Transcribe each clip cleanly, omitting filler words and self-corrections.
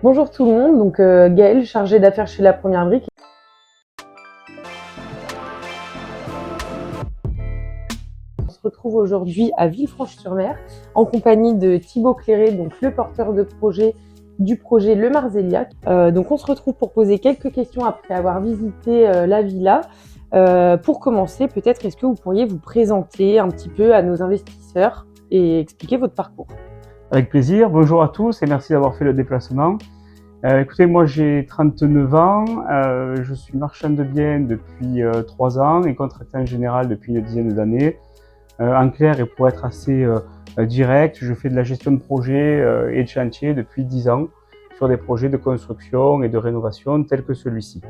Bonjour tout le monde, donc Gaëlle, chargée d'affaires chez La Première Brique. On se retrouve aujourd'hui à Villefranche-sur-Mer en compagnie de Thibaut Cléré, donc le porteur de projet du projet Le Marzéliac. Donc on se retrouve pour poser quelques questions après avoir visité la villa. Pour commencer, peut-être est-ce que vous pourriez vous présenter un petit peu à nos investisseurs et expliquer votre parcours? Avec plaisir. Bonjour à tous et merci d'avoir fait le déplacement. Écoutez, moi j'ai 39 ans, je suis marchand de biens depuis 3 ans et contractant général depuis une dizaine d'années. En clair, et pour être assez direct, je fais de la gestion de projet et de chantier depuis 10 ans sur des projets de construction et de rénovation tels que celui-ci.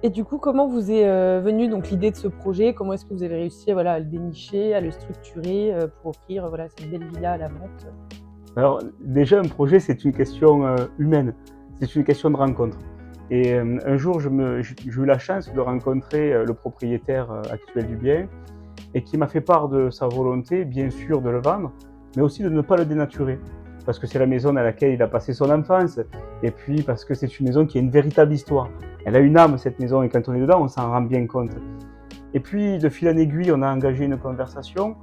Et du coup, comment vous est venue donc l'idée de ce projet? Comment est-ce que vous avez réussi à le dénicher, à le structurer pour offrir cette belle villa à la vente? Alors déjà, un projet, c'est une question humaine, c'est une question de rencontre. Et un jour, j'ai eu la chance de rencontrer le propriétaire actuel du bien et qui m'a fait part de sa volonté, bien sûr, de le vendre, mais aussi de ne pas le dénaturer. Parce que c'est la maison dans laquelle il a passé son enfance, et puis parce que c'est une maison qui a une véritable histoire. Elle a une âme, cette maison, et quand on est dedans, on s'en rend bien compte. Et puis, de fil en aiguille, on a engagé une conversation,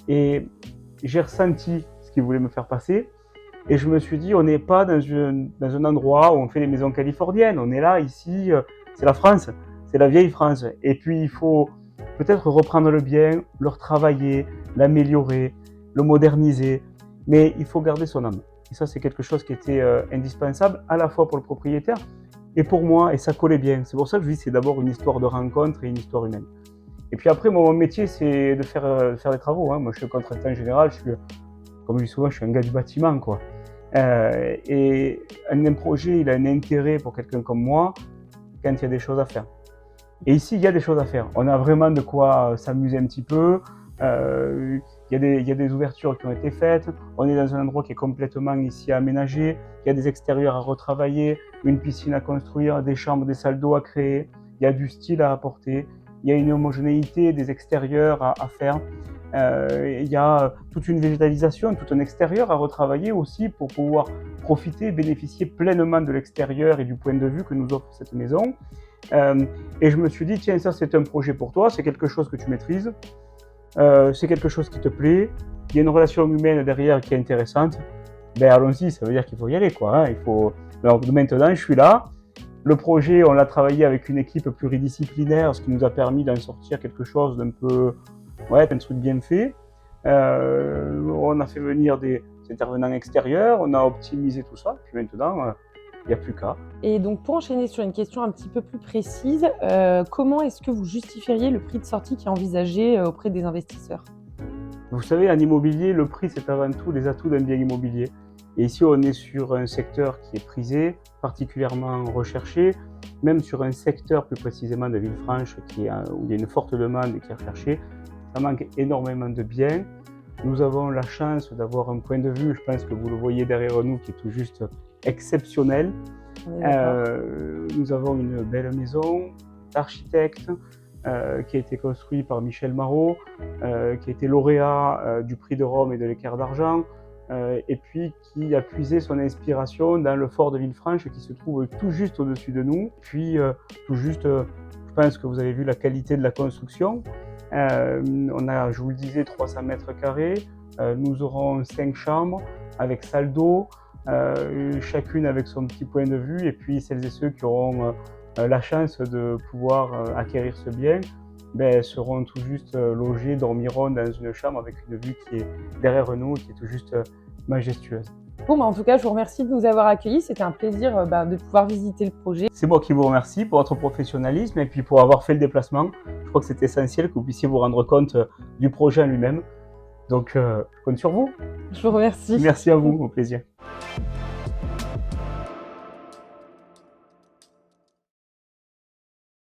et j'ai ressenti ce qu'il voulait me faire passer, et je me suis dit, on n'est pas dans un endroit où on fait les maisons californiennes, on est là, ici, c'est la France, c'est la vieille France. Et puis, il faut peut-être reprendre le bien, le retravailler, l'améliorer, le moderniser, mais il faut garder son âme. Et ça, c'est quelque chose qui était indispensable, à la fois pour le propriétaire et pour moi, et ça collait bien. C'est pour ça que je dis c'est d'abord une histoire de rencontre et une histoire humaine. Et puis après, mon métier, c'est de faire des travaux. Moi, je suis contractant général, comme je dis souvent, je suis un gars du bâtiment, quoi. Et un projet, il a un intérêt pour quelqu'un comme moi quand il y a des choses à faire. Et ici, il y a des choses à faire. On a vraiment de quoi s'amuser un petit peu. Il y a des ouvertures qui ont été faites. On est dans un endroit qui est complètement ici aménagé. Il y a des extérieurs à retravailler, une piscine à construire, des chambres, des salles d'eau à créer. Il y a du style à apporter. Il y a une homogénéité des extérieurs à faire. Il y a toute une végétalisation, tout un extérieur à retravailler aussi pour pouvoir profiter, bénéficier pleinement de l'extérieur et du point de vue que nous offre cette maison. Et je me suis dit, tiens, ça c'est un projet pour toi, c'est quelque chose que tu maîtrises, c'est quelque chose qui te plaît, il y a une relation humaine derrière qui est intéressante, ben allons-y, ça veut dire qu'il faut y aller, quoi. Alors maintenant, je suis là. Le projet, on l'a travaillé avec une équipe pluridisciplinaire, ce qui nous a permis d'en sortir quelque chose d'un peu, un truc bien fait. On a fait venir des intervenants extérieurs, on a optimisé tout ça, puis maintenant, il n'y a plus qu'à. Et donc pour enchaîner sur une question un petit peu plus précise, comment est-ce que vous justifieriez le prix de sortie qui est envisagé auprès des investisseurs? Vous savez, en immobilier, le prix, c'est avant tout les atouts d'un bien immobilier. Et ici, on est sur un secteur qui est prisé, particulièrement recherché, même sur un secteur plus précisément de Villefranche où il y a une forte demande et qui est recherché. Ça manque énormément de biens. Nous avons la chance d'avoir un point de vue, je pense que vous le voyez derrière nous, qui est tout juste exceptionnel. Nous avons une belle maison d'architecte qui a été construite par Michel Marot, qui a été lauréat du prix de Rome et de l'Équerre d'Argent, et puis qui a puisé son inspiration dans le fort de Villefranche qui se trouve tout juste au-dessus de nous. Puis tout juste, je pense que vous avez vu la qualité de la construction. On a, je vous le disais, 300 mètres carrés. Nous aurons 5 chambres avec salle d'eau, chacune avec son petit point de vue. Et puis celles et ceux qui auront la chance de pouvoir acquérir ce bien seront tout juste logés, dormiront dans une chambre avec une vue qui est derrière nous, qui est tout juste majestueuse. Bon, en tout cas, je vous remercie de nous avoir accueillis. C'était un plaisir de pouvoir visiter le projet. C'est moi qui vous remercie pour votre professionnalisme et puis pour avoir fait le déplacement. Je crois que c'est essentiel que vous puissiez vous rendre compte du projet en lui-même. Donc, je compte sur vous. Je vous remercie. Merci à vous, au plaisir.